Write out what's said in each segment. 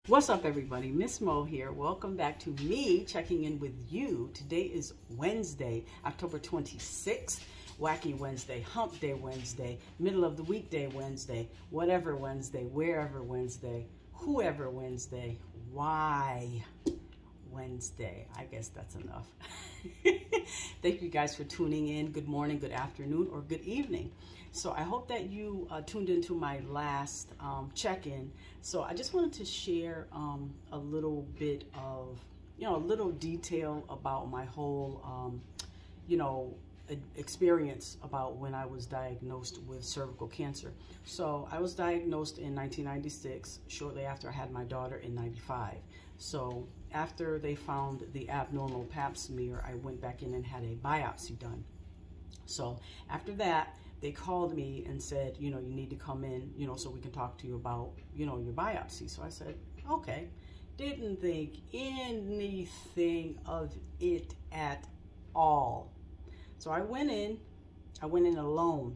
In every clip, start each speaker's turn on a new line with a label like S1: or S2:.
S1: What's up, everybody? Miss Mo here. Welcome back to me checking in with you. Today is Wednesday, October 26th. Wacky Wednesday, Hump Day Wednesday, middle of the weekday Wednesday, whatever Wednesday, wherever Wednesday, whoever Wednesday, why Wednesday. I guess that's enough. Thank you guys for tuning in. Good morning, good afternoon, or good evening. So I hope that you tuned into my last check-in. So I just wanted to share a little bit of, a little detail about my whole, experience about when I was diagnosed with cervical cancer. So I was diagnosed in 1996, shortly after I had my daughter in 95. So after they found the abnormal pap smear, I went back in and had a biopsy done. So after that, they called me and said, you need to come in, so we can talk to you about, your biopsy. So I said, okay. Didn't think anything of it at all. So I went in alone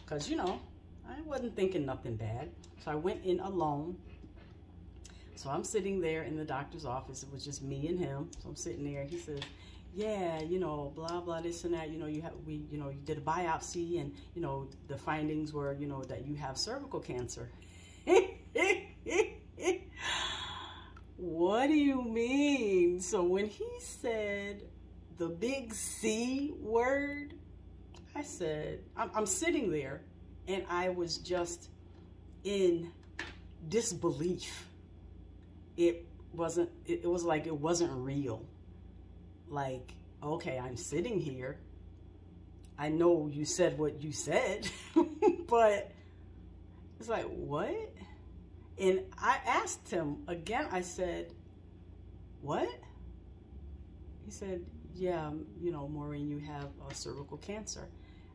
S1: because, I wasn't thinking nothing bad. So I went in alone. So I'm sitting there in the doctor's office. It was just me and him. So I'm sitting there. He says, yeah, blah, blah, this and that, you did a biopsy and, the findings were, that you have cervical cancer. What do you mean? So when he said the big C word, I said, I'm sitting there and I was just in disbelief. It was like it wasn't real. Like, okay, I'm sitting here. I know you said what you said, but it's like, what? And I asked him again, I said, what? He said, yeah, Maureen, you have cervical cancer.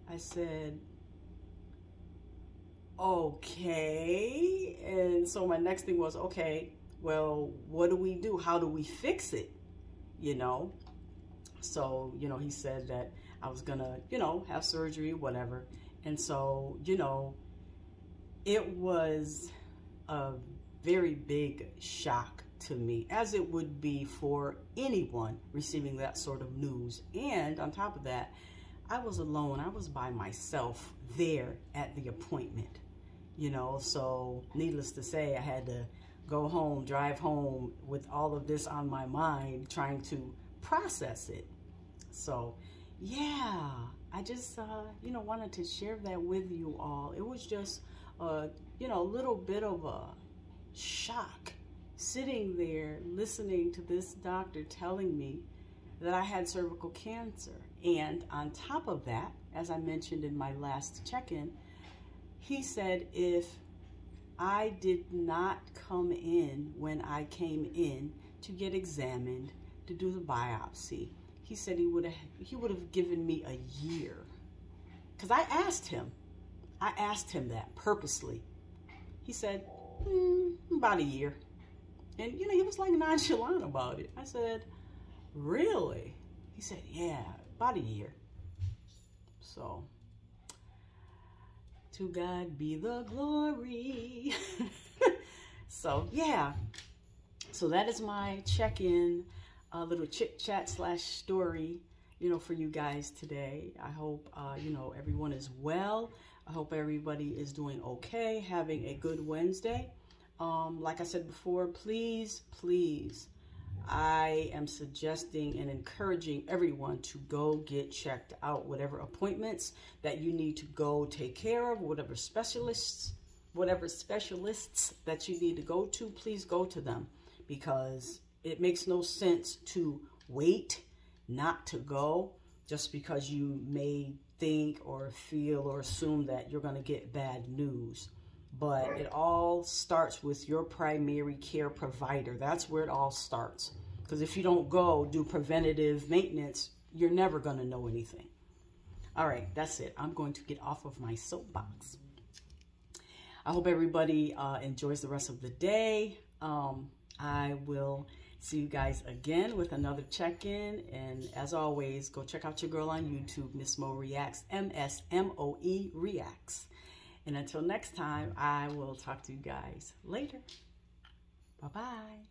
S1: I said, okay. And so my next thing was, okay, well, what do we do? How do we fix it? So, he said that I was gonna, have surgery, whatever. And so, it was a very big shock to me, as it would be for anyone receiving that sort of news. And on top of that, I was alone. I was by myself there at the appointment, so needless to say, I had to go home, drive home with all of this on my mind, trying to process it. So yeah, I just wanted to share that with you all. It was just a little bit of a shock sitting there listening to this doctor telling me that I had cervical cancer. And on top of that, as I mentioned in my last check-in, he said if I did not come in when I came in to get examined, to do the biopsy, he said he would have given me a year. Because I asked him that purposely. He said, about a year. And, he was like nonchalant about it. I said, really? He said, yeah, about a year. So, to God be the glory. So, yeah. So that is my check-in, little chit-chat / story, for you guys today. I hope, everyone is well. I hope everybody is doing okay, having a good Wednesday. Like I said before, please, I am suggesting and encouraging everyone to go get checked out. Whatever appointments that you need to go take care of, whatever specialists that you need to go to, please go to them, because it makes no sense to wait, not to go, just because you may think or feel or assume that you're going to get bad news. But it all starts with your primary care provider. That's where it all starts. Because if you don't go do preventative maintenance, you're never going to know anything. All right, that's it. I'm going to get off of my soapbox. I hope everybody enjoys the rest of the day. I will see you guys again with another check-in. And as always, go check out your girl on YouTube, Miss Mo Reacts, MSMOE Reacts. And until next time, I will talk to you guys later. Bye-bye.